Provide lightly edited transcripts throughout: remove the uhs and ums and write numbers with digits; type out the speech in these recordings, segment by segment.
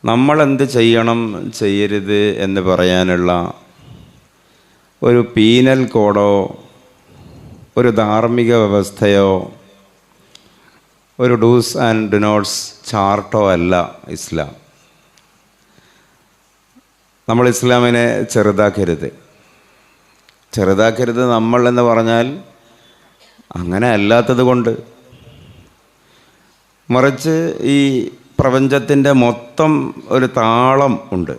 നമ്മളെന്ത് ചെയ്യണം ചെയ്യരുത് എന്ന് പറയാനുള്ള ഒരു പീനൽ കോഡോ ഒരു ധാർമ്മിക വ്യവസ്ഥയോ ഒരു ഡൂസ് ആൻഡ് ഡു-നോട്ട്സ് ചാർട്ടോ അല്ല ഇസ്ലാം. നമ്മൾ ഇസ്ലാമിനെ ചെറുതാക്കരുത് നമ്മൾ എന്ന് പറഞ്ഞാൽ അങ്ങനെ അല്ലാത്തത് കൊണ്ട്, മറിച്ച് ഈ പ്രപഞ്ചത്തിൻ്റെ മൊത്തം ഒരു താളം ഉണ്ട്.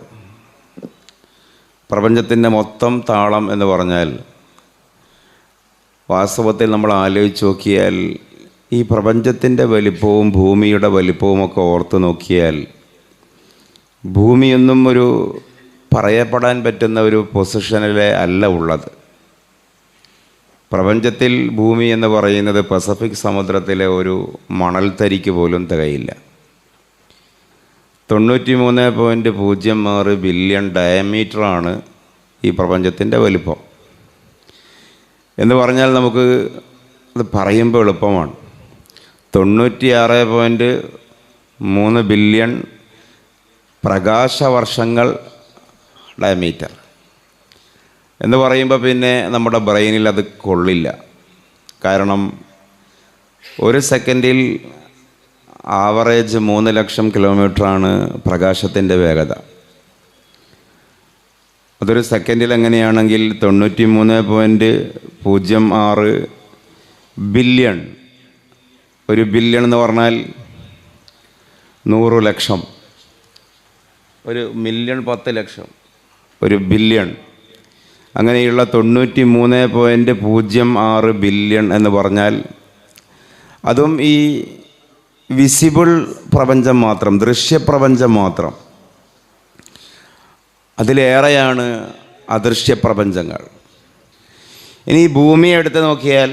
പ്രപഞ്ചത്തിൻ്റെ മൊത്തം താളം എന്ന് പറഞ്ഞാൽ വാസ്തവത്തിൽ നമ്മൾ ആലോചിച്ച് നോക്കിയാൽ ഈ പ്രപഞ്ചത്തിൻ്റെ വലിപ്പവും ഭൂമിയുടെ വലിപ്പവും ഒക്കെ ഓർത്ത് നോക്കിയാൽ ഭൂമിയൊന്നും ഒരു പറയപ്പെടാൻ പറ്റുന്ന ഒരു പൊസിഷനിലെ അല്ല ഉള്ളത്. പ്രപഞ്ചത്തിൽ ഭൂമി എന്ന് പറയുന്നത് പസഫിക് സമുദ്രത്തിലെ ഒരു മണൽത്തരിക്ക് പോലും തികയില്ല. 93.06 ബില്യൺ ഡയമീറ്ററാണ് ഈ പ്രപഞ്ചത്തിൻ്റെ വലിപ്പം എന്ന് പറഞ്ഞാൽ നമുക്ക് അത് പറയുമ്പോൾ എളുപ്പമാണ്. 96.3 ബില്യൺ പ്രകാശവർഷങ്ങൾ ഡയമീറ്റർ എന്ന് പറയുമ്പോൾ പിന്നെ നമ്മുടെ ബ്രെയിനിൽ അത് കൊള്ളില്ല. കാരണം ഒരു സെക്കൻഡിൽ ആവറേജ് 3 ലക്ഷം കിലോമീറ്ററാണ് പ്രകാശത്തിൻ്റെ വേഗത. അതൊരു സെക്കൻഡിൽ എങ്ങനെയാണെങ്കിൽ 93.06 ബില്യൺ, ഒരു ബില്യൺ എന്ന് പറഞ്ഞാൽ 100 ലക്ഷം, ഒരു മില്യൺ 10 ലക്ഷം, ഒരു ബില്യൺ, അങ്ങനെയുള്ള 93.06 ബില്യൺ എന്ന് പറഞ്ഞാൽ അതും ഈ വിസിബിൾ പ്രപഞ്ചം മാത്രം, ദൃശ്യപ്രപഞ്ചം മാത്രം. അതിലേറെയാണ് അദൃശ്യ പ്രപഞ്ചങ്ങൾ. ഇനി ഈ ഭൂമിയെ എടുത്ത് നോക്കിയാൽ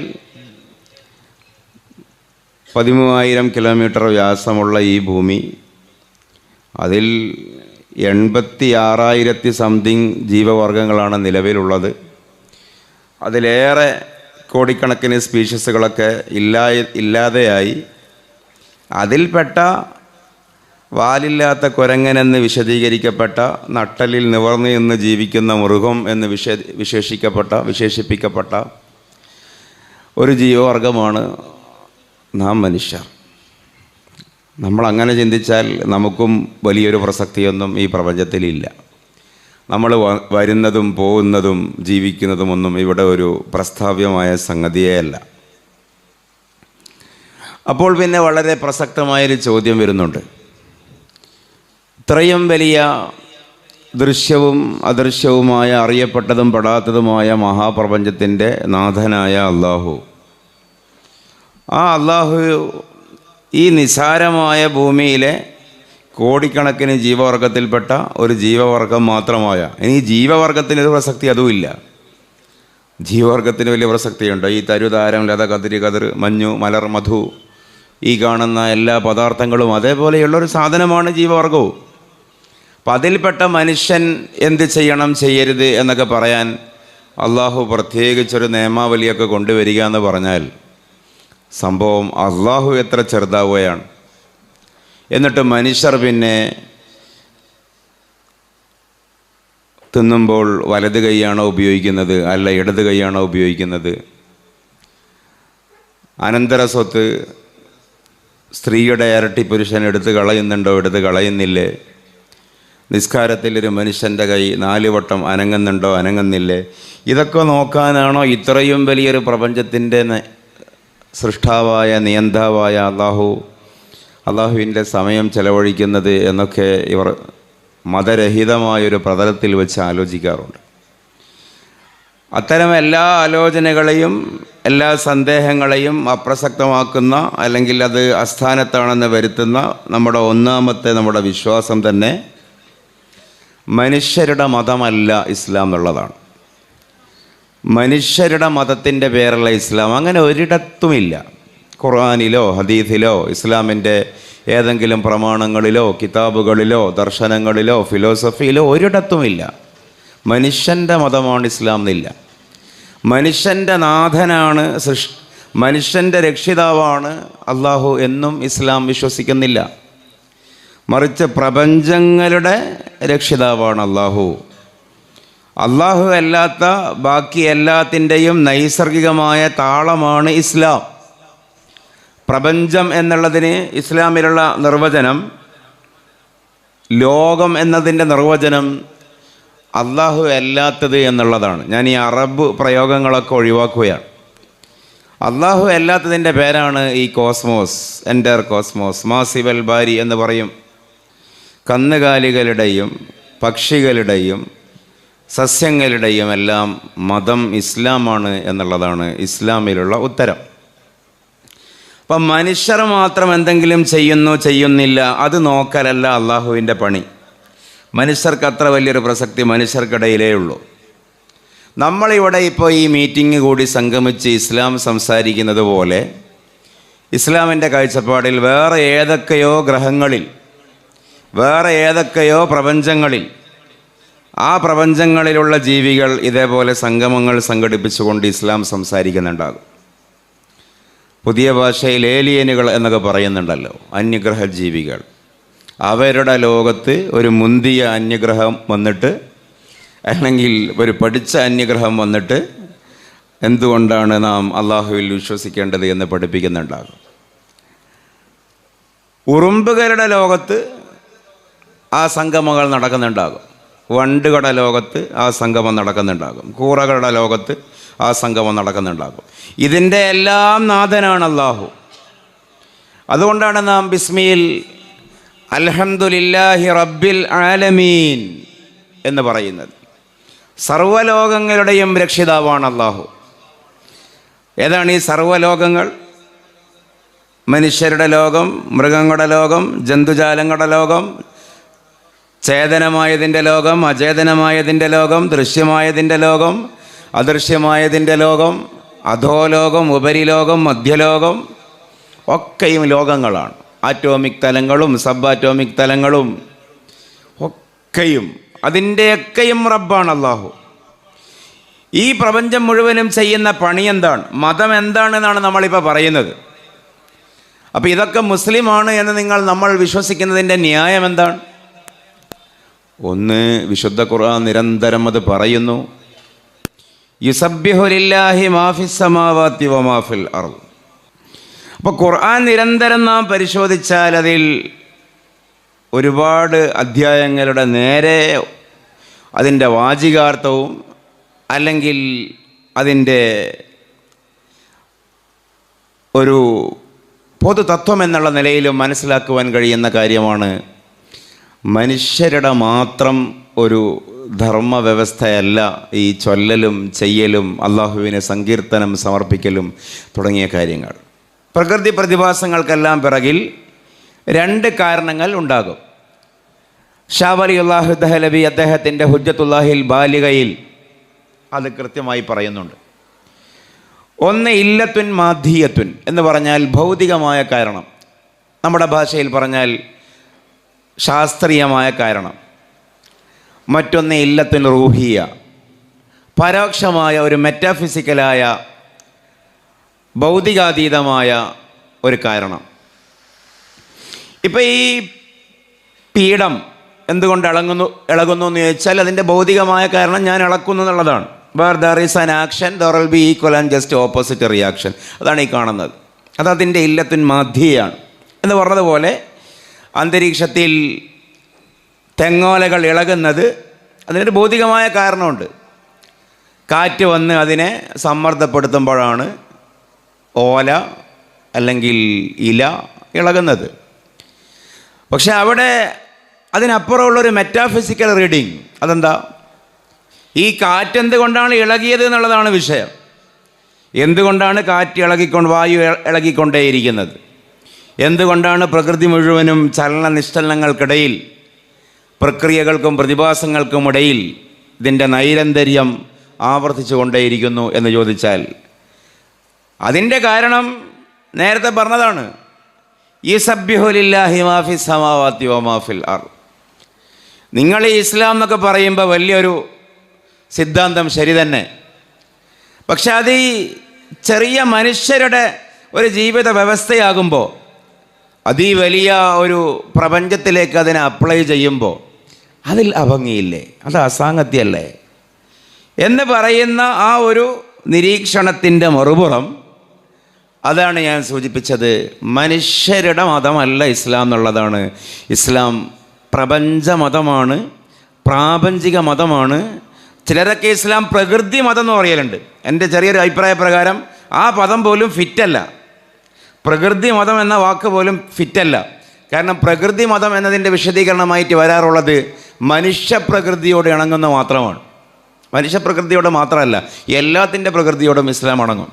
13,000 കിലോമീറ്റർ വ്യാസമുള്ള ഈ ഭൂമി, അതിൽ 86,000 സംതിങ് ജീവവർഗങ്ങളാണ് നിലവിലുള്ളത്. അതിലേറെ കോടിക്കണക്കിന് സ്പീഷീസുകളൊക്കെ ഇല്ലാതെയായി. അതിൽപ്പെട്ട വാലില്ലാത്ത കുരങ്ങനെന്ന് വിശദീകരിക്കപ്പെട്ട, നട്ടലിൽ നിവർന്നു നിന്ന് ജീവിക്കുന്ന മൃഗം എന്ന് വിശേഷിപ്പിക്കപ്പെട്ട ഒരു ജീവവർഗമാണ് നാം മനുഷ്യർ. നമ്മളങ്ങനെ ചിന്തിച്ചാൽ നമുക്കും വലിയൊരു പ്രസക്തിയൊന്നും ഈ പ്രപഞ്ചത്തിലില്ല. നമ്മൾ വരുന്നതും പോകുന്നതും ജീവിക്കുന്നതുമൊന്നും ഇവിടെ ഒരു പ്രസ്താവ്യമായ സംഗതിയേ അല്ല. അപ്പോൾ പിന്നെ വളരെ പ്രസക്തമായൊരു ചോദ്യം വരുന്നുണ്ട്. ഇത്രയും വലിയ ദൃശ്യവും അദൃശ്യവുമായ, അറിയപ്പെട്ടതും പെടാത്തതുമായ മഹാപ്രപഞ്ചത്തിൻ്റെ നാഥനായ അള്ളാഹു, ആ അള്ളാഹു ഈ നിസാരമായ ഭൂമിയിലെ കോടിക്കണക്കിന് ജീവവർഗത്തിൽപ്പെട്ട ഒരു ജീവവർഗം മാത്രമായ, ഇനി ജീവവർഗത്തിനൊരു പ്രസക്തി അതുമില്ല. ജീവവർഗത്തിന് വലിയ പ്രസക്തിയുണ്ട്. ഈ തരുതാരം, ലത, കതിര്, കതിർ, മഞ്ഞു, മലർ, മധു, ഈ കാണുന്ന എല്ലാ പദാർത്ഥങ്ങളും അതേപോലെയുള്ളൊരു സാധനമാണ് ജീവവർഗവും. അപ്പം അതിൽപ്പെട്ട മനുഷ്യൻ എന്ത് ചെയ്യണം ചെയ്യരുത് എന്നൊക്കെ പറയാൻ അള്ളാഹു പ്രത്യേകിച്ചൊരു നിയമാവലിയൊക്കെ കൊണ്ടുവരിക എന്ന് പറഞ്ഞാൽ സംഭവം അള്ളാഹു എത്ര ചെറുതാവുകയാണ്. എന്നിട്ട് മനുഷ്യർ പിന്നെ തിന്നുമ്പോൾ വലത് കൈയാണോ ഉപയോഗിക്കുന്നത്, അല്ല ഇടത് കൈയാണോ ഉപയോഗിക്കുന്നത്? അനന്തര സ്വത്ത് സ്ത്രീയുടെ ഇരട്ടി പുരുഷൻ എടുത്ത് കളയുന്നുണ്ടോ, എടുത്ത് കളയുന്നില്ലേ? നിസ്കാരത്തിൽ ഒരു മനുഷ്യൻ്റെ കൈ 4 വട്ടം അനങ്ങുന്നുണ്ടോ, അനങ്ങുന്നില്ലേ? ഇതൊക്കെ നോക്കാനാണോ ഇത്രയും വലിയൊരു പ്രപഞ്ചത്തിൻ്റെ സൃഷ്ടാവായ നിയന്താവായ അള്ളാഹുവിൻ്റെ സമയം ചെലവഴിക്കുന്നത് എന്നൊക്കെ ഇവർ മതരഹിതമായൊരു പ്രതലത്തിൽ വെച്ച് ആലോചിക്കാറുണ്ട്. അത്തരം എല്ലാ ആലോചനകളെയും എല്ലാ സന്ദേഹങ്ങളെയും അപ്രസക്തമാക്കുന്ന, അല്ലെങ്കിൽ അത് അസ്ഥാനത്താണെന്ന് വരുത്തുന്ന നമ്മുടെ വിശ്വാസം തന്നെ മനുഷ്യരുടെ മതമല്ല ഇസ്ലാം എന്നുള്ളതാണ്. മനുഷ്യരുടെ മതത്തിൻ്റെ പേരുള്ള ഇസ്ലാം അങ്ങനെ ഒരിടത്തുമില്ല. ഖുർആനിലോ ഹദീസിലോ ഇസ്ലാമിൻ്റെ ഏതെങ്കിലും പ്രമാണങ്ങളിലോ കിതാബുകളിലോ ദർശനങ്ങളിലോ ഫിലോസഫിയിലോ ഒരിടത്തുമില്ല മനുഷ്യൻ്റെ മതമാണ് ഇസ്ലാം എന്നില്ല. മനുഷ്യൻ്റെ നാഥനാണ്, മനുഷ്യൻ്റെ രക്ഷിതാവാണ് അള്ളാഹു എന്നും ഇസ്ലാം വിശ്വസിക്കുന്നില്ല. മറിച്ച് പ്രപഞ്ചങ്ങളുടെ രക്ഷിതാവാണ് അള്ളാഹു. അള്ളാഹു അല്ലാത്ത ബാക്കി എല്ലാത്തിൻ്റെയും നൈസർഗികമായ താളമാണ് ഇസ്ലാം. പ്രപഞ്ചം എന്നുള്ളതിന് ഇസ്ലാമിലുള്ള നിർവചനം, ലോകം എന്നതിൻ്റെ നിർവചനം അള്ളാഹു അല്ലാത്തത് എന്നുള്ളതാണ്. ഞാൻ ഈ അറബ് പ്രയോഗങ്ങളൊക്കെ ഒഴിവാക്കുകയാണ്. അള്ളാഹു അല്ലാത്തതിൻ്റെ പേരാണ് ഈ കോസ്മോസ്, എൻ്റർ കോസ്മോസ്, മാസിവൽ ബാരി എന്ന് പറയും. കന്നുകാലികളുടെയും പക്ഷികളുടെയും സസ്യങ്ങളുടെയും എല്ലാം മതം ഇസ്ലാമാണ് എന്നുള്ളതാണ് ഇസ്ലാമിലുള്ള ഉത്തരം. അപ്പം മനുഷ്യർ മാത്രം എന്തെങ്കിലും ചെയ്യുന്നില്ല, അത് നോക്കലല്ല അള്ളാഹുവിൻ്റെ പണി. മനുഷ്യർക്ക് അത്ര വലിയൊരു പ്രസക്തി മനുഷ്യർക്കിടയിലേ ഉള്ളൂ. നമ്മളിവിടെ ഇപ്പോൾ ഈ മീറ്റിംഗ് കൂടി സംഗമിച്ച് ഇസ്ലാം സംസാരിക്കുന്നത് പോലെ ഇസ്ലാമിൻ്റെ കാഴ്ചപ്പാടിൽ വേറെ ഏതൊക്കെയോ ഗ്രഹങ്ങളിൽ, വേറെ ഏതൊക്കെയോ പ്രപഞ്ചങ്ങളിൽ, ആ പ്രപഞ്ചങ്ങളിലുള്ള ജീവികൾ ഇതേപോലെ സംഗമങ്ങൾ സംഘടിപ്പിച്ചുകൊണ്ട് ഇസ്ലാം സംസാരിക്കുന്നുണ്ടാകും. പുതിയ ഭാഷയിൽ ഏലിയനുകൾ എന്നൊക്കെ പറയുന്നുണ്ടല്ലോ, അന്യഗ്രഹ ജീവികൾ. അവരുടെ ലോകത്ത് ഒരു മുന്തിയ അന്യഗ്രഹം വന്നിട്ട്, അല്ലെങ്കിൽ ഒരു പഠിച്ച അന്യഗ്രഹം വന്നിട്ട് എന്തുകൊണ്ടാണ് നാം അള്ളാഹുവിൽ വിശ്വസിക്കേണ്ടത് എന്ന് പഠിപ്പിക്കുന്നുണ്ടാകും. ഉറുമ്പുകളുടെ ലോകത്ത് ആ സംഗമങ്ങൾ നടക്കുന്നുണ്ടാകും. വണ്ടുകളുടെ ലോകത്ത് ആ സംഗമം നടക്കുന്നുണ്ടാകും. കൂറകളുടെ ലോകത്ത് ആ സംഗമം നടക്കുന്നുണ്ടാകും. ഇതിൻ്റെ എല്ലാം നാഥനാണ് അള്ളാഹു. അതുകൊണ്ടാണ് നാം ബിസ്മിയിൽ അൽഹംദുലില്ലാഹി റബ്ബിൽ ആലമീൻ എന്ന് പറയുന്നത്. സർവ്വലോകങ്ങളുടെയും രക്ഷിതാവാണ് അള്ളാഹു. ഏതാണ് ഈ സർവ്വലോകങ്ങൾ? മനുഷ്യരുടെ ലോകം, മൃഗങ്ങളുടെ ലോകം, ജന്തുജാലങ്ങളുടെ ലോകം, ചേതനമായതിൻ്റെ ലോകം, അചേതനമായതിൻ്റെ ലോകം, ദൃശ്യമായതിൻ്റെ ലോകം, അദൃശ്യമായതിൻ്റെ ലോകം, അധോലോകം, ഉപരിലോകം, മധ്യലോകം, ഒക്കെയും ലോകങ്ങളാണ്. ആറ്റോമിക് തലങ്ങളും സബ് ആറ്റോമിക് തലങ്ങളും ഒക്കെയും അതിൻ്റെയൊക്കെയും റബ്ബാണ് അള്ളാഹു. ഈ പ്രപഞ്ചം മുഴുവനും ചെയ്യുന്ന പണി എന്താണ്, മതം എന്താണെന്നാണ് നമ്മളിപ്പോൾ പറയുന്നത്. അപ്പോൾ ഇതൊക്കെ മുസ്ലിമാണ് എന്ന് നമ്മൾ വിശ്വസിക്കുന്നതിൻ്റെ ന്യായം എന്താണ്? ഒന്ന്, വിശുദ്ധ ഖുർആൻ നിരന്തരം അത് പറയുന്നു, യുസബ്ബിഹു ലില്ലാഹി മാ ഫിസ് സമാവാതി വമാ ഫിൽ അർദ്. അപ്പോൾ ഖുർആൻ നിരന്തരം നാം പരിശോധിച്ചാൽ അതിൽ ഒരുപാട് അധ്യായങ്ങളുടെ നേരെ അതിൻ്റെ വാചികാർത്ഥവും അല്ലെങ്കിൽ അതിൻ്റെ ഒരു പൊതുതത്വം എന്നുള്ള നിലയിലും മനസ്സിലാക്കുവാൻ കഴിയുന്ന കാര്യമാണ്, മനുഷ്യരുടെ മാത്രം ഒരു ധർമ്മവ്യവസ്ഥയല്ല ഈ ചൊല്ലലും ചെയ്യലും അള്ളാഹുവിന് സങ്കീർത്തനം സമർപ്പിക്കലും തുടങ്ങിയ കാര്യങ്ങൾ. പ്രകൃതി പ്രതിഭാസങ്ങൾക്കെല്ലാം പിറകിൽ രണ്ട് കാരണങ്ങൾ ഉണ്ടാകും. ഷാ വലിയുല്ലാഹു ദഹലവി അദ്ദേഹത്തിൻ്റെ ഹുജ്ജത്തുല്ലാഹിൽ ബാലികയിൽ അത് കൃത്യമായി പറയുന്നുണ്ട്. ഒന്ന് ഇല്ലത്തുൻ മാധിയത്തുൻ എന്ന് പറഞ്ഞാൽ ഭൗതികമായ കാരണം, നമ്മുടെ ഭാഷയിൽ പറഞ്ഞാൽ ശാസ്ത്രീയമായ കാരണം. മറ്റൊന്ന് ഇല്ലത്തുൻ റൂഹിയ, പരോക്ഷമായ ഒരു മെറ്റാഫിസിക്കലായ ഭൗതികാതീതമായ ഒരു കാരണം. ഇപ്പം ഈ പീഠം എന്തുകൊണ്ട് ഇളകുന്നു എന്ന് ചോദിച്ചാൽ അതിൻ്റെ ഭൗതികമായ കാരണം ഞാൻ ഇളക്കുന്നു എന്നുള്ളതാണ്. Where there is an action there will be equal and just opposite reaction. അതാണ് ഈ കാണുന്നത്. അതതിൻ്റെ ഇല്ലത്തുൻ മാധിയാണ് എന്ന് പറഞ്ഞതുപോലെ അന്തരീക്ഷത്തിൽ തെങ്ങോലകൾ ഇളകുന്നത് അതിനൊരു ഭൗതികമായ കാരണമുണ്ട്. കാറ്റ് വന്ന് അതിനെ സമ്മർദ്ദപ്പെടുത്തുമ്പോഴാണ് ഓല അല്ലെങ്കിൽ ഇല ഇളകുന്നത്. പക്ഷെ അവിടെ അതിനപ്പുറമുള്ളൊരു മെറ്റാഫിസിക്കൽ റീഡിങ്. അതെന്താ? ഈ കാറ്റ് എന്തുകൊണ്ടാണ് ഇളകിയത് എന്നുള്ളതാണ് വിഷയം. എന്തുകൊണ്ടാണ് കാറ്റ് വായു ഇളകിക്കൊണ്ടേയിരിക്കുന്നത്? എന്തുകൊണ്ടാണ് പ്രകൃതി മുഴുവനും ചലന നിശ്ചലനങ്ങൾക്കിടയിൽ, പ്രക്രിയകൾക്കും പ്രതിഭാസങ്ങൾക്കും ഇടയിൽ ഇതിൻ്റെ നൈരന്തര്യം ആവർത്തിച്ചു കൊണ്ടേയിരിക്കുന്നു എന്ന് ചോദിച്ചാൽ അതിൻ്റെ കാരണം നേരത്തെ പറഞ്ഞതാണ്, യുസബ്ബിഹു ലില്ലാഹി മാ ഫിസ് സമാവാതി വമാ ഫിൽ അർദ്. നിങ്ങൾ ഈ ഇസ്ലാം എന്നൊക്കെ പറയുമ്പോൾ വലിയൊരു സിദ്ധാന്തം ശരി തന്നെ, പക്ഷെ അത് ഈ ചെറിയ മനുഷ്യരുടെ ഒരു ജീവിത വ്യവസ്ഥയാകുമ്പോൾ വലിയ ഒരു പ്രപഞ്ചത്തിലേക്ക് അതിനെ അപ്ലൈ ചെയ്യുമ്പോൾ അതിൽ അഭംഗിയില്ലേ, അത് അസാംഗത്യമല്ലേ എന്ന് പറയുന്ന ആ ഒരു നിരീക്ഷണത്തിൻ്റെ മറുപുറം, അതാണ് ഞാൻ സൂചിപ്പിച്ചത്. മനുഷ്യരുടെ മതമല്ല ഇസ്ലാം എന്നുള്ളതാണ്. ഇസ്ലാം പ്രപഞ്ച മതമാണ്, പ്രാപഞ്ചിക മതമാണ്. ചിലരൊക്കെ ഇസ്ലാം പ്രകൃതി മതം എന്ന് പറയലുണ്ട്. എൻ്റെ ചെറിയൊരു അഭിപ്രായ പ്രകാരം ആ പദം പോലും ഫിറ്റല്ല. പ്രകൃതി മതം എന്ന വാക്ക് പോലും ഫിറ്റല്ല. കാരണം പ്രകൃതി മതം എന്നതിൻ്റെ വിശദീകരണമായിട്ട് വരാറുള്ളത് മനുഷ്യപ്രകൃതിയോട് ഇണങ്ങുന്ന മാത്രമാണ്. മനുഷ്യപ്രകൃതിയോട് മാത്രമല്ല, എല്ലാത്തിൻ്റെ പ്രകൃതിയോടും ഇസ്ലാം അടങ്ങും.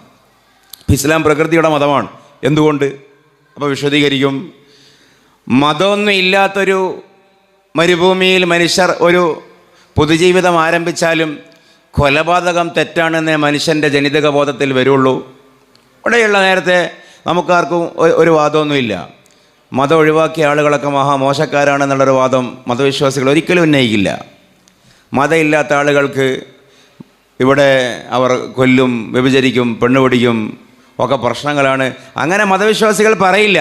ഇസ്ലാം പ്രകൃതിയുടെ മതമാണ്. എന്തുകൊണ്ട്? അപ്പോൾ വിശദീകരിക്കും. മതമൊന്നും ഇല്ലാത്തൊരു മരുഭൂമിയിൽ മനുഷ്യർ ഒരു പൊതുജീവിതം ആരംഭിച്ചാലും കൊലപാതകം തെറ്റാണെന്നേ മനുഷ്യൻ്റെ ജനിതക ബോധത്തിൽ വരുള്ളൂ. ഇവിടെയുള്ള നേരത്തെ നമുക്കാർക്കും ഒരു വാദമൊന്നുമില്ല. മതം ഒഴിവാക്കിയ ആളുകളൊക്കെ മഹാമോശക്കാരാണെന്നുള്ളൊരു വാദം മതവിശ്വാസികൾ ഒരിക്കലും ഉന്നയിക്കില്ല. മതമില്ലാത്ത ആളുകൾക്ക് ഇവിടെ അവർ കൊല്ലും, വ്യഭിചരിക്കും, പെണ്ണുപിടിക്കും ഒക്കെ പ്രശ്നങ്ങളാണ്. അങ്ങനെ മതവിശ്വാസികൾ പറയില്ല.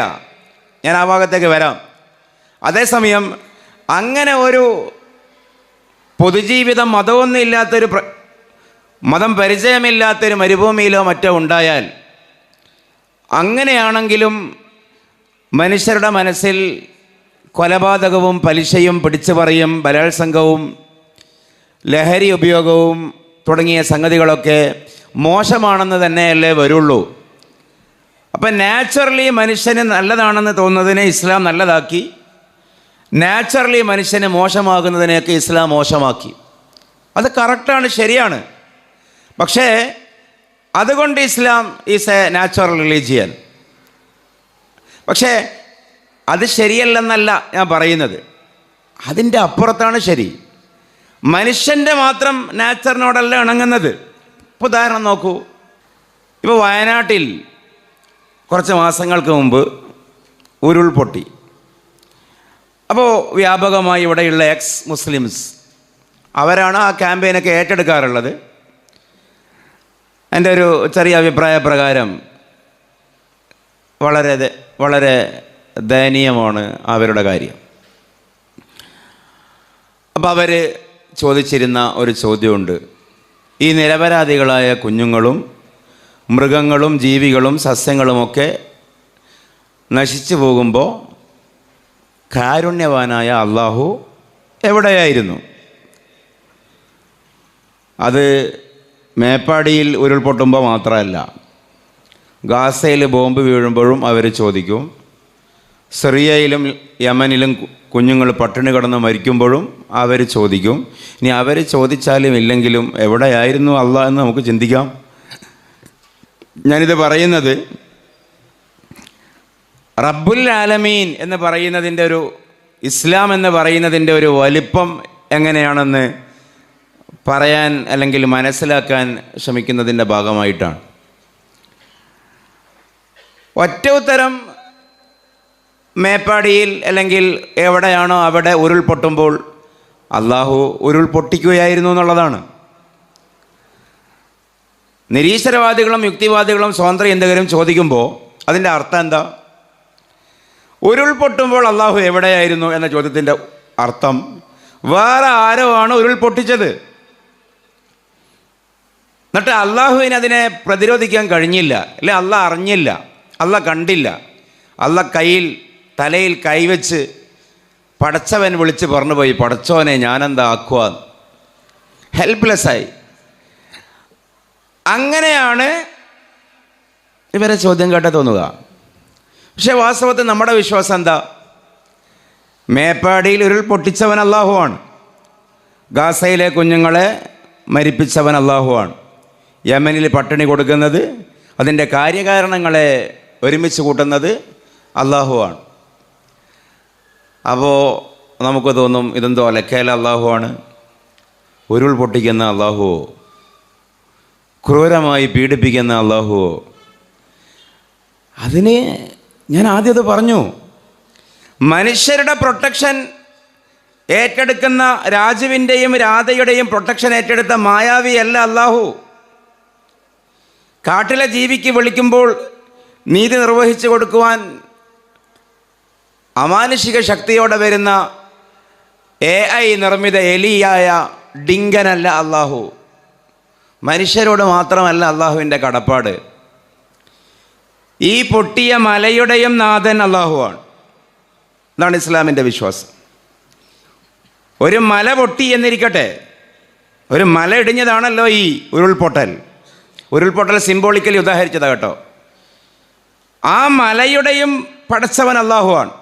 ഞാൻ ആ ഭാഗത്തേക്ക് വരാം. അതേസമയം അങ്ങനെ ഒരു പൊതുജീവിതം മതമൊന്നും ഇല്ലാത്തൊരു മതം പരിചയമില്ലാത്തൊരു മരുഭൂമിയിലോ മറ്റോ ഉണ്ടായാൽ, അങ്ങനെയാണെങ്കിലും മനുഷ്യരുടെ മനസ്സിൽ കൊലപാതകവും പലിശയും പിടിച്ചുപറിയും ബലാത്സംഗവും ലഹരി ഉപയോഗവും തുടങ്ങിയ സംഗതികളൊക്കെ മോശമാണെന്ന് തന്നെയല്ലേ വരുള്ളൂ. അപ്പം നാച്ചുറലി മനുഷ്യന് നല്ലതാണെന്ന് തോന്നുന്നതിനെ ഇസ്ലാം നല്ലതാക്കി, നാച്ചുറലി മനുഷ്യന് മോശമാകുന്നതിനെയൊക്കെ ഇസ്ലാം മോശമാക്കി. അത് കറക്റ്റാണ്, ശരിയാണ്. പക്ഷേ അതുകൊണ്ട് ഇസ്ലാം ഈസ് എ നാച്ചുറൽ റിലീജിയൻ. പക്ഷേ അത് ശരിയല്ലെന്നല്ല ഞാൻ പറയുന്നത്. അതിൻ്റെ അപ്പുറത്താണ് ശരി. മനുഷ്യൻ്റെ മാത്രം നാച്ചറിനോടല്ല ഇണങ്ങുന്നത്. ഇപ്പോൾ ഉദാഹരണം നോക്കൂ. ഇപ്പോൾ വയനാട്ടിൽ കുറച്ച് മാസങ്ങൾക്ക് മുമ്പ് ഉരുൾപൊട്ടി. അപ്പോൾ വ്യാപകമായി ഇവിടെയുള്ള എക്സ് മുസ്ലിംസ് അവരാണ് ആ ക്യാമ്പയിനൊക്കെ ഏറ്റെടുക്കാറുള്ളത്. എൻ്റെ ഒരു ചെറിയ അഭിപ്രായ പ്രകാരം വളരെ ദയനീയമാണ് അവരുടെ കാര്യം. അപ്പോൾ അവർ ചോദിച്ചിരുന്ന ഒരു ചോദ്യമുണ്ട്. ഈ നിരപരാധികളായ കുഞ്ഞുങ്ങളും മൃഗങ്ങളും ജീവികളും സസ്യങ്ങളുമൊക്കെ നശിച്ചു പോകുമ്പോൾ കാരുണ്യവാനായ അള്ളാഹു എവിടെയായിരുന്നു? അത് മേപ്പാടിയിൽ ഉരുൾപൊട്ടുമ്പോൾ മാത്രമല്ല, ഗാസയിൽ ബോംബ് വീഴുമ്പോഴും അവർ ചോദിക്കും. സിറിയയിലും യമനിലും കുഞ്ഞുങ്ങൾ പട്ടിണി കിടന്ന് മരിക്കുമ്പോഴും അവർ ചോദിക്കും. ഇനി അവർ ചോദിച്ചാലും ഇല്ലെങ്കിലും എവിടെയായിരുന്നു അള്ളാഹ് എന്ന് നമുക്ക് ചിന്തിക്കാം. ഞാനിത് പറയുന്നത് റബ്ബുൽ ആലമീൻ എന്ന് പറയുന്നതിൻ്റെ ഒരു, ഇസ്ലാം എന്ന് പറയുന്നതിൻ്റെ ഒരു വലിപ്പം എങ്ങനെയാണെന്ന് പറയാൻ അല്ലെങ്കിൽ മനസ്സിലാക്കാൻ ശ്രമിക്കുന്നതിൻ്റെ ഭാഗമായിട്ടാണ്. ഒറ്റ ഉത്തരം, മേപ്പാടിയിൽ അല്ലെങ്കിൽ എവിടെയാണോ അവിടെ ഉരുൾപൊട്ടുമ്പോൾ അള്ളാഹു ഉരുൾപൊട്ടിക്കുകയായിരുന്നു എന്നുള്ളതാണ്. നിരീശ്വരവാദികളും യുക്തിവാദികളും സ്വതന്ത്ര ചിന്തകരും ചോദിക്കുമ്പോൾ അതിൻ്റെ അർത്ഥം എന്താ? ഉരുൾപൊട്ടുമ്പോൾ അള്ളാഹു എവിടെയായിരുന്നു എന്ന ചോദ്യത്തിൻ്റെ അർത്ഥം വേറെ ആരോ ആണ് ഉരുൾപൊട്ടിച്ചത്. എന്നിട്ട് അള്ളാഹുവിന് അതിനെ പ്രതിരോധിക്കാൻ കഴിഞ്ഞില്ല, അല്ലെ അള്ളാഹ് അറിഞ്ഞില്ല, അള്ളാഹ് കണ്ടില്ല. അള്ളാഹ് തലയിൽ കൈവച്ച് പടച്ചവൻ വിളിച്ച് പറഞ്ഞു പോയി, പടച്ചോനെ ഞാനെന്താ ആക്കുക, ഹെൽപ്ലെസ്സായി. അങ്ങനെയാണ് ഇവരെ ചോദ്യം കേട്ട തോന്നുക. പക്ഷേ വാസ്തവത്തിൽ നമ്മുടെ വിശ്വാസം എന്താ? മേപ്പാടിയിൽ ഉരുൾ പൊട്ടിച്ചവൻ അള്ളാഹുവാണ്. ഗാസയിലെ കുഞ്ഞുങ്ങളെ മരിപ്പിച്ചവൻ അള്ളാഹുവാണ്. യമനിൽ പട്ടിണി കൊടുക്കുന്നത്, അതിൻ്റെ കാര്യകാരണങ്ങളെ ഒരുമിച്ച് കൂട്ടുന്നത് അള്ളാഹുവാണ്. അപ്പോൾ നമുക്ക് തോന്നും ഇതെന്തോ അലക്കേല അള്ളാഹുവാണ്, ഉരുൾ പൊട്ടിക്കുന്ന അള്ളാഹുവോ, ക്രൂരമായി പീഡിപ്പിക്കുന്ന അള്ളാഹുവോ? അതിന് ഞാൻ ആദ്യം അത് പറഞ്ഞു. മനുഷ്യരുടെ പ്രൊട്ടക്ഷൻ ഏറ്റെടുക്കുന്ന, രാജുവിൻ്റെയും രാധയുടെയും പ്രൊട്ടക്ഷൻ ഏറ്റെടുത്ത മായാവിയല്ല അള്ളാഹു. കാട്ടിലെ ജീവിക്ക് വിളിക്കുമ്പോൾ നീതി നിർവഹിച്ചു കൊടുക്കുവാൻ അമാനുഷിക ശക്തിയോടെ വരുന്ന AI നിർമ്മിത എലിയായ ഡിങ്കനല്ല അള്ളാഹു. മനുഷ്യരോട് മാത്രമല്ല അള്ളാഹുവിൻ്റെ കടപ്പാട്. ഈ പൊട്ടിയ മലയുടെയും നാഥൻ അള്ളാഹുവാണ്. ഇതാണ് ഇസ്ലാമിൻ്റെ വിശ്വാസം. ഒരു മല പൊട്ടി എന്നിരിക്കട്ടെ, ഒരു മല ഇടിഞ്ഞതാണല്ലോ ഈ ഉരുൾപൊട്ടൽ. ഉരുൾപൊട്ടൽ സിംബോളിക്കലി ഉദാഹരിച്ചതാണ് കേട്ടോ. ആ മലയുടെയും പടച്ചവൻ അള്ളാഹുവാണ്.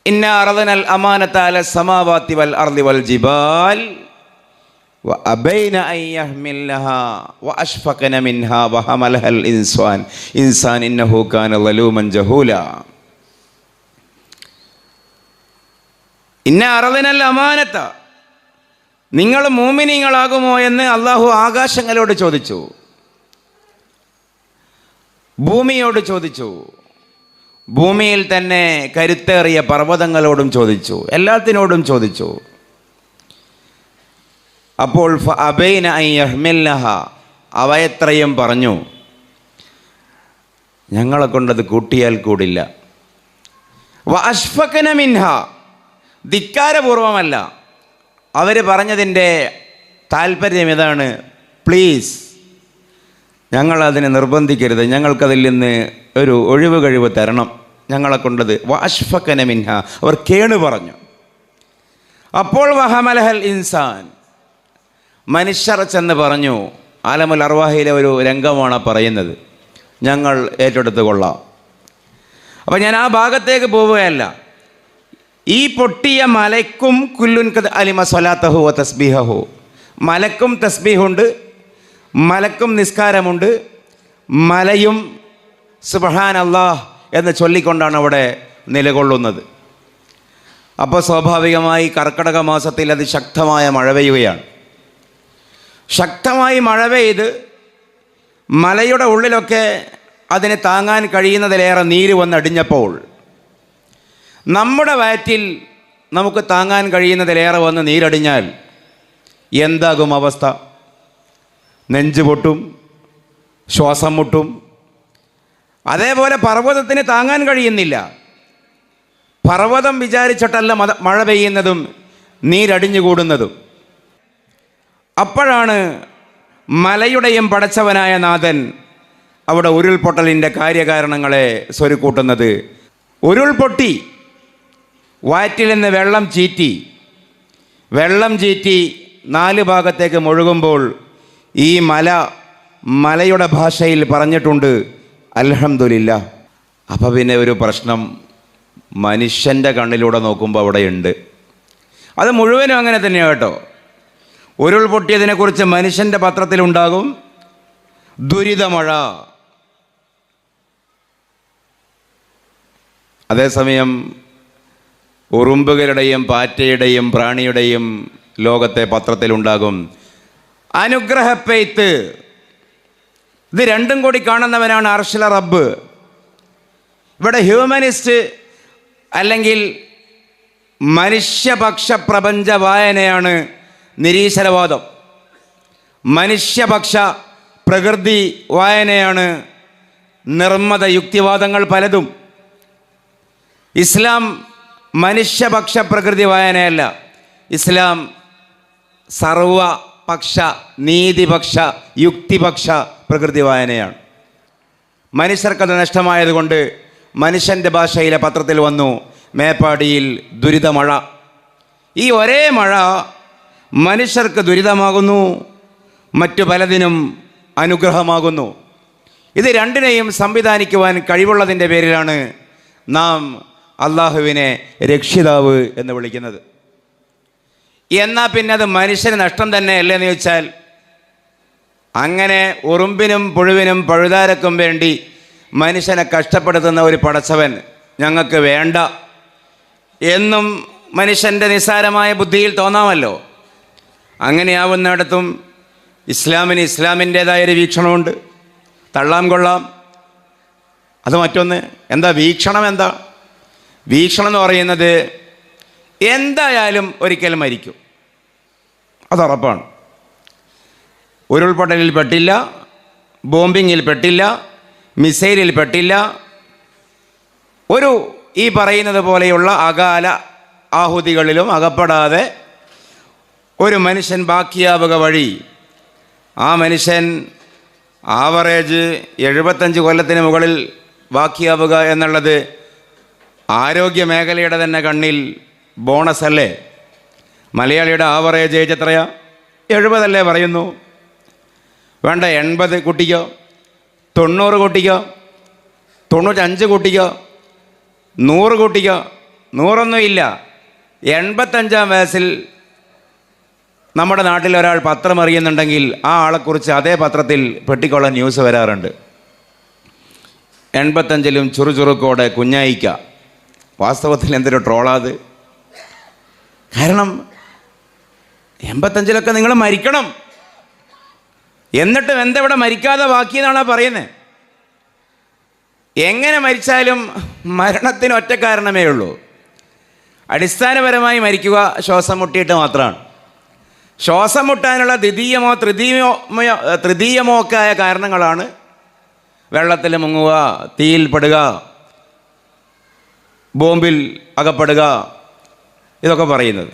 ഇന്ന അറദനൽ അമാനത അല സമാവാതി വൽ അർളി വൽ ജിബാൽ വഅബൈന അൻ യഹ്മിലഹാ വഅഷ്ഫഖന മിൻഹാ വഹമലഹൽ ഇൻസാൻ ഇന്നഹു കാന സലൂമൻ ജഹൂല. ഇന്ന അറദനൽ അമാനത, നിങ്ങൾ മുഅ്മിനീങ്ങളാകുമോ എന്ന് അള്ളാഹു ആകാശങ്ങളോട് ചോദിച്ചു, ഭൂമിയോട് ചോദിച്ചു, ഭൂമിയിൽ തന്നെ കരുത്തേറിയ പർവ്വതങ്ങളോടും ചോദിച്ചു, എല്ലാത്തിനോടും ചോദിച്ചു. അപ്പോൾ ഫഅബൈന അൻ യഹ്മിലഹാ, അവയെത്രയും പറഞ്ഞു ഞങ്ങളെ കൊണ്ടത് കൂട്ടിയാൽ കൂടില്ല. വഅഷ്ഫഖന മിൻഹാ, ധിക്കാരപൂർവമല്ല, അവർ പറഞ്ഞതിൻ്റെ താല്പര്യം ഇതാണ്, പ്ലീസ് ഞങ്ങളതിനെ നിർബന്ധിക്കരുത്, ഞങ്ങൾക്കതിൽ നിന്ന് ഒരു ഒഴിവ് കഴിവ് തരണം, ഞങ്ങളെ കൊണ്ടത്. വഅഷ്ഫഖന മിൻഹാ, അവർ കേണു പറഞ്ഞു. അപ്പോൾ വഹമലഹൽ ഇൻസാൻ, മനുഷ്യർ ചെന്ന് പറഞ്ഞു. ആലമുൽ അർവാഹിലെ ഒരു രംഗമാണ് പറയുന്നത്, ഞങ്ങൾ ഏറ്റെടുത്ത് കൊള്ളാം. അപ്പം ഞാൻ ആ ഭാഗത്തേക്ക് പോവുകയല്ല. ഈ പൊട്ടിയ മലയ്ക്കും കുല്ലുൻ ഖദ് അലിമ സ്വലാത്തഹു വ തസ്ബീഹഹു, മലക്കും തസ്ബീഹുണ്ട്, മലക്കും നിസ്കാരമുണ്ട്, മലയും സുബ്ഹാനല്ലാഹ് എന്ന് ചൊല്ലിക്കൊണ്ടാണ് അവിടെ നിലകൊള്ളുന്നത്. അപ്പോൾ സ്വാഭാവികമായി കർക്കിടക മാസത്തിൽ അതിശക്തമായ മഴ പെയ്യുകയാണ്. ശക്തമായി മഴ പെയ്ത് മലയുടെ ഉള്ളിലൊക്കെ അതിനെ താങ്ങാൻ കഴിയുന്നതിലേറെ നീര് വന്നടിഞ്ഞപ്പോൾ നമ്മുടെ വയറ്റിൽ നമുക്ക് താങ്ങാൻ കഴിയുന്നതിലേറെ വന്ന് നീരടിഞ്ഞാൽ എന്താകും അവസ്ഥ? നെഞ്ച് പൊട്ടും, ശ്വാസം മുട്ടും. അതേപോലെ പർവ്വതത്തിന് താങ്ങാൻ കഴിയുന്നില്ല. പർവ്വതം വിചാരിച്ചിട്ടല്ല മഴ പെയ്യുന്നതും നീരടിഞ്ഞുകൂടുന്നതും. അപ്പോഴാണ് മലയുടെയും പടച്ചവനായ നാഥൻ അവിടെ ഉരുൾപൊട്ടലിൻ്റെ കാര്യകാരണങ്ങളെ സ്വരുക്കൂട്ടുന്നത്. ഉരുൾപൊട്ടി, വയറ്റിൽ നിന്ന് വെള്ളം ചീറ്റി 4 ഭാഗത്തേക്ക് മുഴുകുമ്പോൾ ഈ മലയുടെ ഭാഷയിൽ പറഞ്ഞിട്ടുണ്ട് അൽഹംദുലില്ലാ. അപ്പോൾ പിന്നെ ഒരു പ്രശ്നം മനുഷ്യൻ്റെ കണ്ണിലൂടെ നോക്കുമ്പോൾ അവിടെയുണ്ട്. അത് മുഴുവനും അങ്ങനെ തന്നെയാണ് കേട്ടോ. ഉരുൾപൊട്ടിയതിനെക്കുറിച്ച് മനുഷ്യൻ്റെ പത്രത്തിലുണ്ടാകും ദുരിതമഴ. അതേസമയം ഉറുമ്പുകളുടെയും പാറ്റയുടെയും പ്രാണിയുടെയും ലോകത്തെ പത്രത്തിലുണ്ടാകും അനുഗ്രഹപ്പെയ്ത്ത്. ഇത് രണ്ടും കൂടി കാണുന്നവനാണ് അർശിലെ റബ്ബ്. ഇവിടെ ഹ്യൂമനിസ്റ്റ് അല്ലെങ്കിൽ മനുഷ്യപക്ഷ പ്രപഞ്ച വായനയാണ് നിരീശ്വരവാദം. മനുഷ്യപക്ഷ പ്രകൃതി വായനയാണ് നിർമ്മത യുക്തിവാദങ്ങൾ പലതും. ഇസ്ലാം മനുഷ്യപക്ഷ പ്രകൃതി വായനയല്ല. ഇസ്ലാം സർവപക്ഷ നീതിപക്ഷ യുക്തിപക്ഷ പ്രകൃതി വായനയാണ്. മനുഷ്യർക്കത് നഷ്ടമായതുകൊണ്ട് മനുഷ്യൻ്റെ ഭാഷയിലെ പത്രത്തിൽ വന്നു മേപ്പാടിയിൽ ദുരിതമഴ. ഈ ഒരേ മഴ മനുഷ്യർക്ക് ദുരിതമാകുന്നു, മറ്റു പലതിനും അനുഗ്രഹമാകുന്നു. ഇത് രണ്ടിനെയും സംവിധാനിക്കുവാൻ കഴിവുള്ളതിൻ്റെ പേരിലാണ് നാം അള്ളാഹുവിനെ രക്ഷിതാവ് എന്ന് വിളിക്കുന്നത്. എന്നാൽ പിന്നെ അത് മനുഷ്യന് നഷ്ടം തന്നെയല്ലേ എന്ന് ചോദിച്ചാൽ, അങ്ങനെ ഉറുമ്പിനും പുഴുവിനും പഴുതാരക്കും വേണ്ടി മനുഷ്യനെ കഷ്ടപ്പെടുത്തുന്ന ഒരു പടച്ചവൻ ഞങ്ങൾക്ക് വേണ്ട എന്നും മനുഷ്യൻ്റെ നിസ്സാരമായ ബുദ്ധിയിൽ തോന്നാമല്ലോ. അങ്ങനെയാവുന്നിടത്തും ഇസ്ലാമിന് ഇസ്ലാമിൻ്റേതായൊരു വീക്ഷണമുണ്ട്. തള്ളാം കൊള്ളാം, അത് മറ്റൊന്ന്. എന്താ വീക്ഷണം? വീക്ഷണം എന്ന് പറയുന്നത് എന്തായാലും ഒരിക്കൽ മരിക്കും, അതുറപ്പാണ്. ഉരുൾപൊട്ടലിൽ പെട്ടില്ല, ബോംബിങ്ങിൽ പെട്ടില്ല, മിസൈലിൽ പെട്ടില്ല, ഒരു ഈ പറയുന്നത് പോലെയുള്ള അകാല ആഹുതികളിലും അകപ്പെടാതെ ഒരു മനുഷ്യൻ ബാക്കിയാവുക വഴി ആ മനുഷ്യൻ ആവറേജ് 75 കൊല്ലത്തിന് മുകളിൽ ബാക്കിയാവുക എന്നുള്ളത് ആരോഗ്യ മേഖലയുടെ തന്നെ കണ്ണിൽ ബോണസ് അല്ലേ? മലയാളിയുടെ ആവറേജ് ഏജ് എത്രയാ? 70 അല്ലേ പറയുന്നു? വേണ്ട, 80 കൂട്ടിക്കോ, 90 കൂട്ടിക്കോ, 95 കൂട്ടിക്കോ, 100 കൂട്ടിക്കോ. 100ഒന്നും ഇല്ല. 85-ാം വയസ്സിൽ നമ്മുടെ നാട്ടിൽ ഒരാൾ പത്രം അറിയുന്നുണ്ടെങ്കിൽ ആ ആളെക്കുറിച്ച് അതേ പത്രത്തിൽ പെട്ടിക്കൊള്ള ന്യൂസ് വരാറുണ്ട്. 85-ലും ചുറുചുറുക്കോടെ കുഞ്ഞായിക്ക. വാസ്തവത്തിൽ എന്തൊരു ട്രോളാത്! കാരണം 85-ലൊക്കെ നിങ്ങൾ മരിക്കണം. എന്നിട്ടും എന്തെവിടെ മരിക്കാതെ ബാക്കിയെന്നാണ് പറയുന്നത്. എങ്ങനെ മരിച്ചാലും മരണത്തിന് ഒറ്റ കാരണമേ ഉള്ളൂ. അടിസ്ഥാനപരമായി മരിക്കുക ശ്വാസം മുട്ടിയിട്ട് മാത്രമാണ്. ശ്വാസം മുട്ടാനുള്ള ദ്വിതീയമോ തൃതീയമോ ഒക്കെ ആയ കാരണങ്ങളാണ് വെള്ളത്തിൽ മുങ്ങുക, തീയിൽ പെടുക, ബോംബിൽ അകപ്പെടുക, ഇതൊക്കെ പറയുന്നത്.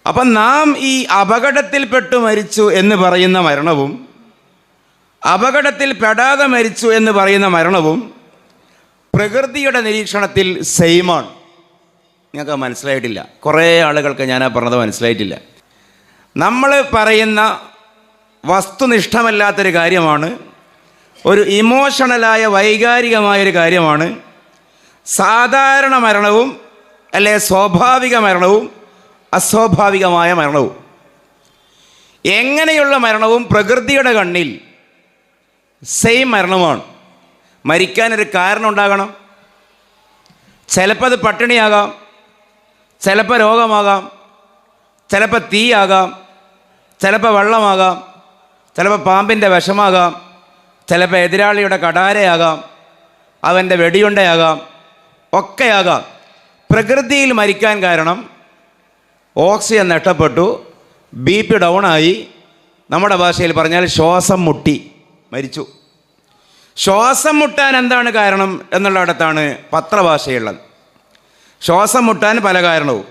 അപ്പം നാം ഈ അപകടത്തിൽപ്പെട്ടു മരിച്ചു എന്ന് പറയുന്ന മരണവും അപകടത്തിൽ പെടാതെ മരിച്ചു എന്ന് പറയുന്ന മരണവും പ്രകൃതിയുടെ നിരീക്ഷണത്തിൽ സെയിമാണ്. നിങ്ങൾക്ക് മനസ്സിലായിട്ടില്ല. കുറേ ആളുകൾക്ക് ഞാൻ പറഞ്ഞത് മനസ്സിലായിട്ടില്ല. നമ്മൾ പറയുന്ന വസ്തുനിഷ്ഠമല്ലാത്തൊരു കാര്യമാണ്, ഒരു ഇമോഷണലായ വൈകാരികമായൊരു കാര്യമാണ് സാധാരണ മരണവും അല്ലെ സ്വാഭാവിക മരണവും അസ്വാഭാവികമായ മരണവും. എങ്ങനെയുള്ള മരണവും പ്രകൃതിയുടെ കണ്ണിൽ സെയിം മരണമാണ്. മരിക്കാനൊരു കാരണം ഉണ്ടാകണം. ചിലപ്പോൾ അത് പട്ടിണിയാകാം, ചിലപ്പോൾ രോഗമാകാം, ചിലപ്പോൾ തീയാകാം, ചിലപ്പോൾ വെള്ളമാകാം, ചിലപ്പോൾ പാമ്പിൻ്റെ വിഷമാകാം, ചിലപ്പോൾ എതിരാളിയുടെ കടാരയാകാം, അവൻ്റെ വെടിയുണ്ടയാകാം, ഒക്കെയാകാം. പ്രകൃതിയിൽ മരിക്കാൻ കാരണം ഓക്സിജൻ നഷ്ടപ്പെട്ടു, BP ഡൗണായി, നമ്മുടെ ഭാഷയിൽ പറഞ്ഞാൽ ശ്വാസം മുട്ടി മരിച്ചു. ശ്വാസം മുട്ടാൻ എന്താണ് കാരണം എന്നുള്ളിടത്താണ് പത്രഭാഷയുള്ളത്. ശ്വാസം മുട്ടാൻ പല കാരണവും.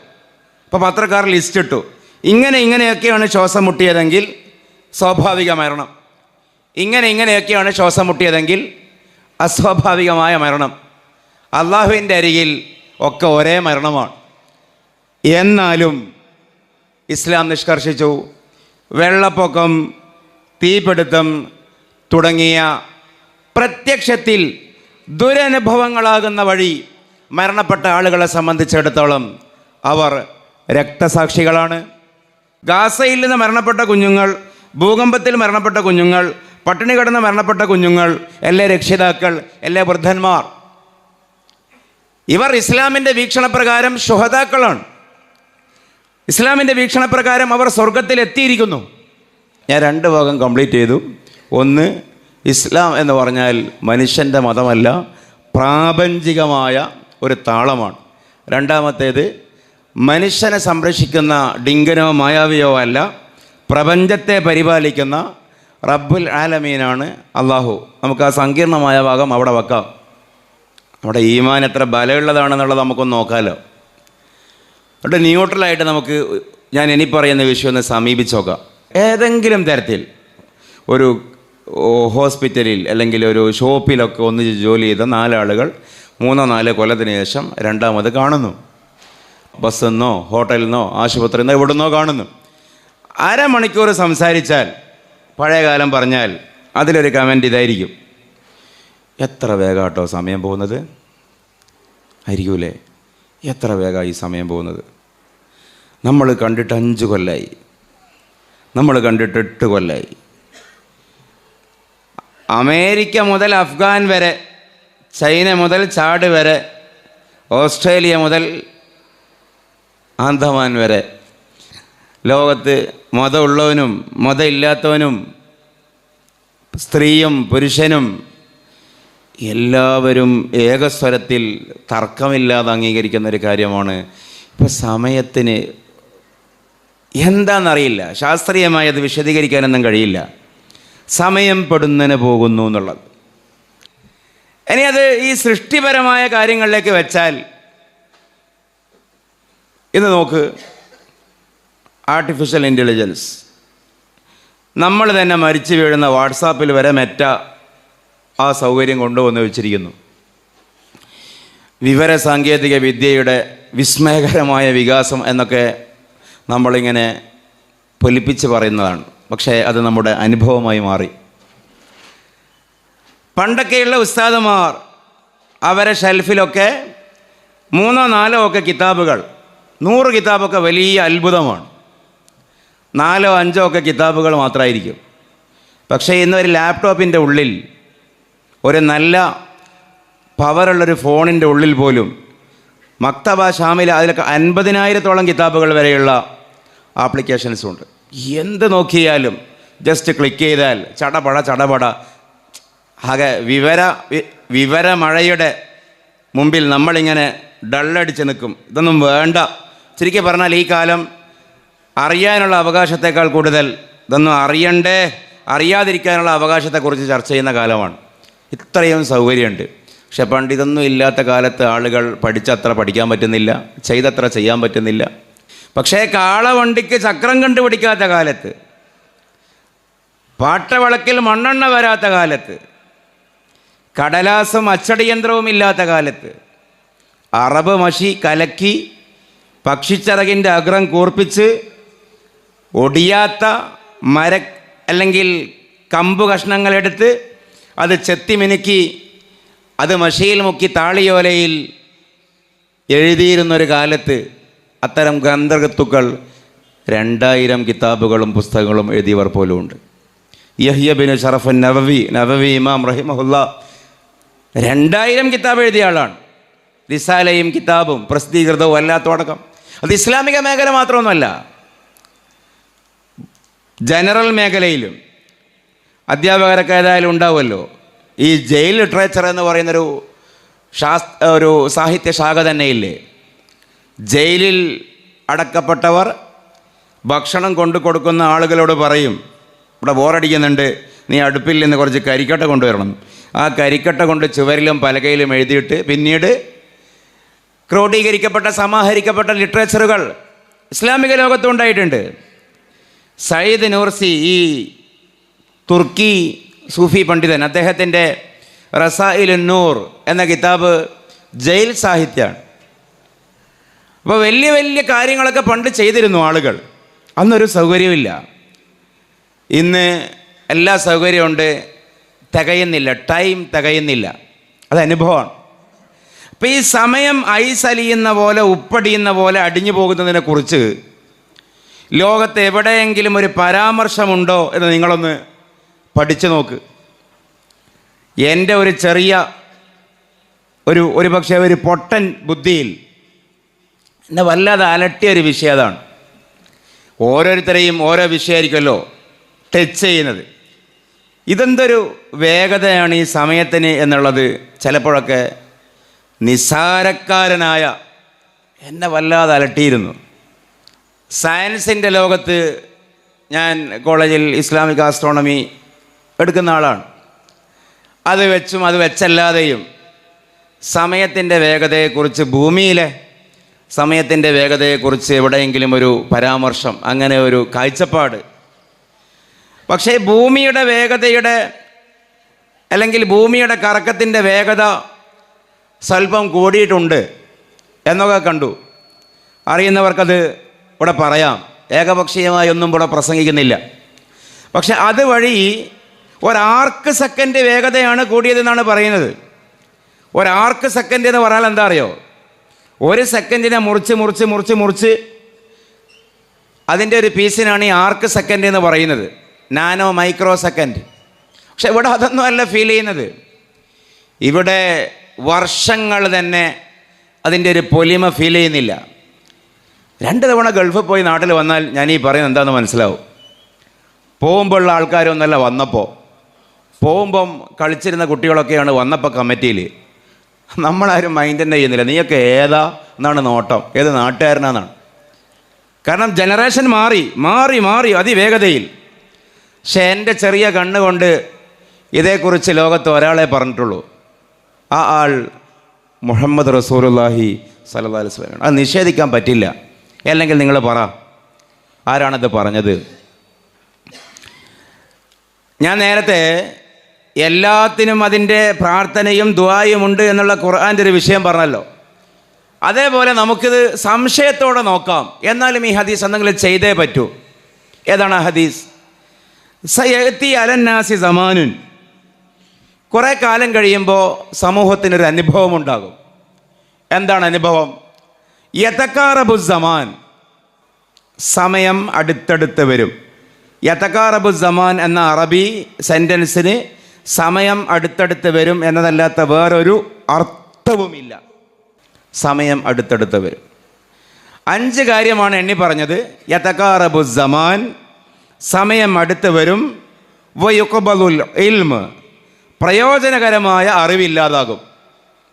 ഇപ്പോൾ പത്രക്കാർ ലിസ്റ്റ് ഇട്ടു, ഇങ്ങനെയൊക്കെയാണ് ശ്വാസം മുട്ടിയതെങ്കിൽ സ്വാഭാവിക മരണം, ഇങ്ങനെയൊക്കെയാണ് ശ്വാസം മുട്ടിയതെങ്കിൽ അസ്വാഭാവികമായ മരണം. അള്ളാഹുവിൻ്റെ അരികിൽ ഒക്കെ ഒരേ മരണമാണ്. എന്നാലും ഇസ്ലാം നിഷ്കർഷിച്ചു, വെള്ളപ്പൊക്കം, തീപിടുത്തം തുടങ്ങിയ പ്രത്യക്ഷത്തിൽ ദുരനുഭവങ്ങളാകുന്ന വഴി മരണപ്പെട്ട ആളുകളെ സംബന്ധിച്ചിടത്തോളം അവർ രക്തസാക്ഷികളാണ്. ഗാസയിൽ നിന്ന് മരണപ്പെട്ട കുഞ്ഞുങ്ങൾ, ഭൂകമ്പത്തിൽ മരണപ്പെട്ട കുഞ്ഞുങ്ങൾ, പട്ടിണി കിടന്ന് മരണപ്പെട്ട കുഞ്ഞുങ്ങൾ, എല്ലാ രക്ഷിതാക്കൾ, എല്ലാ വൃദ്ധന്മാർ, ഇവർ ഇസ്ലാമിൻ്റെ വീക്ഷണപ്രകാരം ശുഹദാക്കളാണ്. ഇസ്ലാമിൻ്റെ വീക്ഷണപ്രകാരം അവർ സ്വർഗത്തിൽ എത്തിയിരിക്കുന്നു. ഞാൻ 2 ഭാഗം കംപ്ലീറ്റ് ചെയ്തു. ഒന്ന്, ഇസ്ലാം എന്ന് പറഞ്ഞാൽ മനുഷ്യൻ്റെ മതമല്ല, പ്രാപഞ്ചികമായ ഒരു താളമാണ്. രണ്ടാമത്തേത്, മനുഷ്യനെ സംരക്ഷിക്കുന്ന ഡിങ്കനോ മായാവിയോ അല്ല, പ്രപഞ്ചത്തെ പരിപാലിക്കുന്ന റബ്ബുൽ ആലമീനാണ് അള്ളാഹു. നമുക്ക് ആ സങ്കീർണമായ ഭാഗം അവിടെ വെക്കാം. നമ്മുടെ ഈമാൻ എത്ര ബലമുള്ളതാണെന്നുള്ളത് നമുക്കൊന്ന് നോക്കാമല്ലോ. അവിടെ ന്യൂട്രലായിട്ട് നമുക്ക് ഞാൻ ഇനി പറയുന്ന വിഷയം ഒന്ന് സമീപിച്ച് നോക്കാം. ഏതെങ്കിലും തരത്തിൽ ഒരു ഹോസ്പിറ്റലിൽ അല്ലെങ്കിൽ ഒരു ഷോപ്പിലൊക്കെ ഒന്നിച്ച് ജോലി ചെയ്ത 4 ആളുകൾ 3-4 കൊല്ലത്തിന് ശേഷം രണ്ടാമത് കാണുന്നു. ബസ്സെന്നോ ഹോട്ടലിൽ ആശുപത്രിയിൽ നിന്നോ എവിടുന്നോ കാണുന്നു. അരമണിക്കൂർ സംസാരിച്ചാൽ, പഴയകാലം പറഞ്ഞാൽ, അതിലൊരു കമൻറ്റ് ഇതായിരിക്കും: എത്ര വേഗാട്ടോ സമയം പോകുന്നത്. ആയിരിക്കൂലേ? എത്ര വേഗമായി സമയം പോകുന്നത്. നമ്മൾ കണ്ടിട്ട് 5 കൊല്ലമായി, നമ്മൾ കണ്ടിട്ട് 8 കൊല്ലമായി. അമേരിക്ക മുതൽ അഫ്ഗാൻ വരെ, ചൈന മുതൽ ചാട് വരെ, ഓസ്ട്രേലിയ മുതൽ ആന്തമാൻ വരെ, ലോകത്ത് മതമുള്ളവനും മതമില്ലാത്തവനും സ്ത്രീയും പുരുഷനും എല്ലാവരും ഏകസ്വരത്തിൽ തർക്കമില്ലാതെ അംഗീകരിക്കുന്ന ഒരു കാര്യമാണ്. ഇപ്പോൾ സമയത്തിന് എന്താണെന്നറിയില്ല, ശാസ്ത്രീയമായി അത് വിശദീകരിക്കാനൊന്നും കഴിയില്ല. സമയം പെടുന്നതിന് പോകുന്നു എന്നുള്ളത്. ഇനി അത് ഈ സൃഷ്ടിപരമായ കാര്യങ്ങളിലേക്ക് വെച്ചാൽ, ഇന്ന് നോക്ക്, ആർട്ടിഫിഷ്യൽ ഇൻ്റലിജൻസ്, നമ്മൾ തന്നെ മരിച്ചു വീഴുന്ന വാട്സാപ്പിൽ വരെ മെറ്റ ആ സൗകര്യം കൊണ്ടുവന്ന് വെച്ചിരിക്കുന്നു. വിവരസാങ്കേതിക വിദ്യയുടെ വിസ്മയകരമായ വികാസം എന്നൊക്കെ നമ്മളിങ്ങനെ പൊലിപ്പിച്ച് പറയുന്നതാണ്. പക്ഷേ അത് നമ്മുടെ അനുഭവമായി മാറി. പണ്ടൊക്കെയുള്ള ഉസ്താദുമാർ അവരെ ഷെൽഫിലൊക്കെ 3-4 ഒക്കെ കിതാബുകൾ, 100 കിതാബൊക്കെ വലിയ അത്ഭുതമാണ്. 4-5 ഒക്കെ കിതാബുകൾ മാത്രമായിരിക്കും. പക്ഷേ ഇന്ന് ഒരു ലാപ്ടോപ്പിൻ്റെ ഉള്ളിൽ, ഒരു നല്ല പവറുള്ളൊരു ഫോണിൻ്റെ ഉള്ളിൽ പോലും മക്തബ ഷാമിൽ അതിലൊക്കെ 50,000-ഓളം കിതാബുകൾ വരെയുള്ള ആപ്ലിക്കേഷൻസും ഉണ്ട്. എന്ത് നോക്കിയാലും ജസ്റ്റ് ക്ലിക്ക് ചെയ്താൽ ചടപട ആകെ വിവരമഴയുടെ മുമ്പിൽ നമ്മളിങ്ങനെ ഡള്ളടിച്ച് നിൽക്കും. ഇതൊന്നും വേണ്ട. ശരിക്കും പറഞ്ഞാൽ ഈ കാലം അറിയാനുള്ള അവകാശത്തേക്കാൾ കൂടുതൽ ഇതൊന്നും അറിയാതിരിക്കാനുള്ള അവകാശത്തെക്കുറിച്ച് ചർച്ച ചെയ്യുന്ന കാലമാണ്. ഇത്രയും സൗകര്യമുണ്ട്. പക്ഷെ പണ്ട് ഇതൊന്നും ഇല്ലാത്ത കാലത്ത് ആളുകൾ പഠിച്ചത്ര പഠിക്കാൻ പറ്റുന്നില്ല, ചെയ്തത്ര ചെയ്യാൻ പറ്റുന്നില്ല. പക്ഷേ കാളവണ്ടിക്ക് ചക്രം കണ്ടുപിടിക്കാത്ത കാലത്ത്, പാട്ടവിളക്കിൽ മണ്ണെണ്ണ വരാത്ത കാലത്ത്, കടലാസും അച്ചടിയന്ത്രവും ഇല്ലാത്ത കാലത്ത്, അറബ് മഷി കലക്കി പക്ഷിച്ചിറകിൻ്റെ അഗ്രം കൂർപ്പിച്ച് ഒടിയാത്ത അല്ലെങ്കിൽ കമ്പ് കഷ്ണങ്ങളെടുത്ത് അത് ചെത്തി മിനുക്കി അത് മഷിയിൽ മുക്കി താളിയോലയിൽ എഴുതിയിരുന്നൊരു കാലത്ത് അത്തരം ഗ്രന്ഥകത്തുക്കൾ 2000 കിതാബുകളും പുസ്തകങ്ങളും എഴുതിയവർ പോലും ഉണ്ട്. യഹ്യ ബിൻ ഷറഫ് നവവി ഇമാം റഹിമഹുല്ല 2000 കിതാബ് എഴുതിയ ആളാണ്. റിസാലയും കിതാബും പ്രസിദ്ധീകൃതവും അല്ലാത്തടക്കം. അത് ഇസ്ലാമിക മേഖല മാത്രമൊന്നുമല്ല, ജനറൽ മേഖലയിലും അധ്യാപകരൊക്കെ ഏതായാലും ഉണ്ടാവുമല്ലോ. ഈ ജയിൽ ലിറ്ററേച്ചർ എന്ന് പറയുന്നൊരു ഒരു സാഹിത്യ ശാഖ തന്നെയില്ലേ. ജയിലിൽ അടക്കപ്പെട്ടവർ ഭക്ഷണം കൊണ്ടു കൊടുക്കുന്ന ആളുകളോട് പറയും, ഇവിടെ ബോറടിക്കുന്നുണ്ട്, നീ അടുപ്പിൽ നിന്ന് കുറച്ച് കരിക്കട്ട കൊണ്ടുവരണം. ആ കരിക്കട്ട കൊണ്ട് ചുവരിലും പലകയിലും എഴുതിയിട്ട് പിന്നീട് ക്രോഡീകരിക്കപ്പെട്ട സമാഹരിക്കപ്പെട്ട ലിറ്ററേച്ചറുകൾ ഇസ്ലാമിക ലോകത്തും ഉണ്ടായിട്ടുണ്ട്. സയ്യിദ് നൂർസി, ഈ തുർക്കി സൂഫി പണ്ഡിതൻ, അദ്ദേഹത്തിൻ്റെ റസായിലുൻ നൂർ എന്ന കിതാബ് ജയിൽ സാഹിത്യമാണ്. അപ്പോൾ വലിയ വലിയ കാര്യങ്ങളൊക്കെ പണ്ട് ചെയ്തിരുന്നു ആളുകൾ. അന്നൊരു സൗകര്യമില്ല. ഇന്ന് എല്ലാ സൗകര്യമുണ്ട്, തികയുന്നില്ല, ടൈം തികയുന്നില്ല. അത് അനുഭവമാണ്. അപ്പോൾ ഈ സമയം ഐസലിയുന്ന പോലെ ഉപ്പടിയുന്ന പോലെ അടിഞ്ഞു പോകുന്നതിനെക്കുറിച്ച് ലോകത്ത് എവിടെയെങ്കിലും ഒരു പരാമർശമുണ്ടോ എന്ന് നിങ്ങളൊന്ന് പഠിച്ചു നോക്ക്. എൻ്റെ ഒരു ചെറിയ ഒരു പക്ഷേ ഒരു പൊട്ടൻ ബുദ്ധിയിൽ എന്നെ വല്ലാതെ അലട്ടിയൊരു വിഷയം അതാണ്. ഓരോരുത്തരെയും ഓരോ വിഷയമായിരിക്കുമല്ലോ ടച്ച് ചെയ്യുന്നത്. ഇതെന്തൊരു വേഗതയാണ് ഈ സമയത്തിന് എന്നുള്ളത് ചിലപ്പോഴൊക്കെ നിസ്സാരക്കാരനായ എന്നെ വല്ലാതെ അലട്ടിയിരുന്നു. സയൻസിൻ്റെ ലോകത്ത് ഞാൻ കോളേജിൽ ഇസ്ലാമിക് ആസ്ട്രോണമി എടുക്കുന്ന ആളാണ്. അത് വെച്ചും അത് വെച്ചല്ലാതെയും സമയത്തിൻ്റെ വേഗതയെക്കുറിച്ച്, ഭൂമിയിലെ സമയത്തിൻ്റെ വേഗതയെക്കുറിച്ച് എവിടെയെങ്കിലും ഒരു പരാമർശം, അങ്ങനെ ഒരു കാഴ്ചപ്പാട്. പക്ഷേ ഭൂമിയുടെ വേഗതയുടെ അല്ലെങ്കിൽ ഭൂമിയുടെ കറക്കത്തിൻ്റെ വേഗത സ്വല്പം കൂടിയിട്ടുണ്ട് എന്നൊക്കെ കണ്ടു. അറിയുന്നവർക്കത് ഇവിടെ പറയാം. ഏകപക്ഷീയമായി ഒന്നും ഇവിടെ പ്രസംഗിക്കുന്നില്ല. പക്ഷെ അതുവഴി ഒരാർക്ക് സെക്കൻഡ് വേഗതയാണ് കൂടിയതെന്നാണ് പറയുന്നത്. ഒരാർക്ക് സെക്കൻഡ് എന്ന് പറഞ്ഞാൽ എന്താ അറിയോ? ഒരു സെക്കൻഡിനെ മുറിച്ച് അതിൻ്റെ ഒരു പീസിനാണ് ഈ ആർക്ക് സെക്കൻഡ് എന്ന് പറയുന്നത്, നാനോ മൈക്രോ സെക്കൻഡ്. പക്ഷെ ഇവിടെ അതൊന്നും അല്ല ഫീൽ ചെയ്യുന്നത്. ഇവിടെ വർഷങ്ങൾ തന്നെ അതിൻ്റെ ഒരു പൊലിമ ഫീൽ ചെയ്യുന്നില്ല. 2 തവണ ഗൾഫിൽ പോയി നാട്ടിൽ വന്നാൽ ഞാൻ ഈ പറയുന്നത് എന്താണെന്ന് മനസ്സിലാവും. പോകുമ്പോഴുള്ള ആൾക്കാരൊന്നല്ല വന്നപ്പോൾ. പോകുമ്പം കളിച്ചിരുന്ന കുട്ടികളൊക്കെയാണ് വന്നപ്പോൾ കമ്മിറ്റിയിൽ. നമ്മളാരും മൈൻഡ് തന്നെ ചെയ്യുന്നില്ല. നീയൊക്കെ ഏതാ എന്നാണ് നോട്ടം, ഏത് നാട്ടുകാരനാണെന്നാണ്. കാരണം ജനറേഷൻ മാറി അതിവേഗതയിൽ. പക്ഷെ എൻ്റെ ചെറിയ കണ്ണുകൊണ്ട് ഇതേക്കുറിച്ച് ലോകത്ത് ഒരാളെ പറഞ്ഞിട്ടുള്ളൂ. ആ ആൾ മുഹമ്മദ് റസൂലുള്ളാഹി സ്വല്ലല്ലാഹു അലൈഹി വസല്ലം. അത് നിഷേധിക്കാൻ പറ്റില്ല. അല്ലെങ്കിൽ നിങ്ങൾ പറ, ആരാണത് പറഞ്ഞത്? ഞാൻ നേരത്തെ എല്ലാത്തിനും അതിൻ്റെ പ്രാർത്ഥനയും ദുആയും ഉണ്ട് എന്നുള്ള ഖുർആൻ്റെ ഒരു വിഷയം പറഞ്ഞല്ലോ. അതേപോലെ നമുക്കിത് സംശയത്തോടെ നോക്കാം. എന്നാലും ഈ ഹദീസ് എന്തെങ്കിലും ചെയ്തേ പറ്റൂ. ഏതാണ് ആ ഹദീസ്? സയഅതി അലന്നാസി സമാനുൻ, കുറേ കാലം കഴിയുമ്പോൾ സമൂഹത്തിനൊരു അനുഭവം ഉണ്ടാകും. എന്താണ് അനുഭവം? യതകാറബു സമാൻ, സമയം അടുത്തടുത്ത് വരും. യതകാറബു സമാൻ എന്ന അറബി സെൻറ്റൻസിന് സമയം അടുത്തടുത്ത് വരും എന്നതല്ലാത്ത വേറൊരു അർത്ഥവുമില്ല. സമയം അടുത്തടുത്ത് വരും. 5 കാര്യമാണ് എണ്ണി പറഞ്ഞത്. യതകാറബു സമാൻ, സമയം അടുത്ത് വരും. വയുഖ്ബലുൽ ഇൽമ്, പ്രയോജനകരമായ അറിവില്ലാതാകും.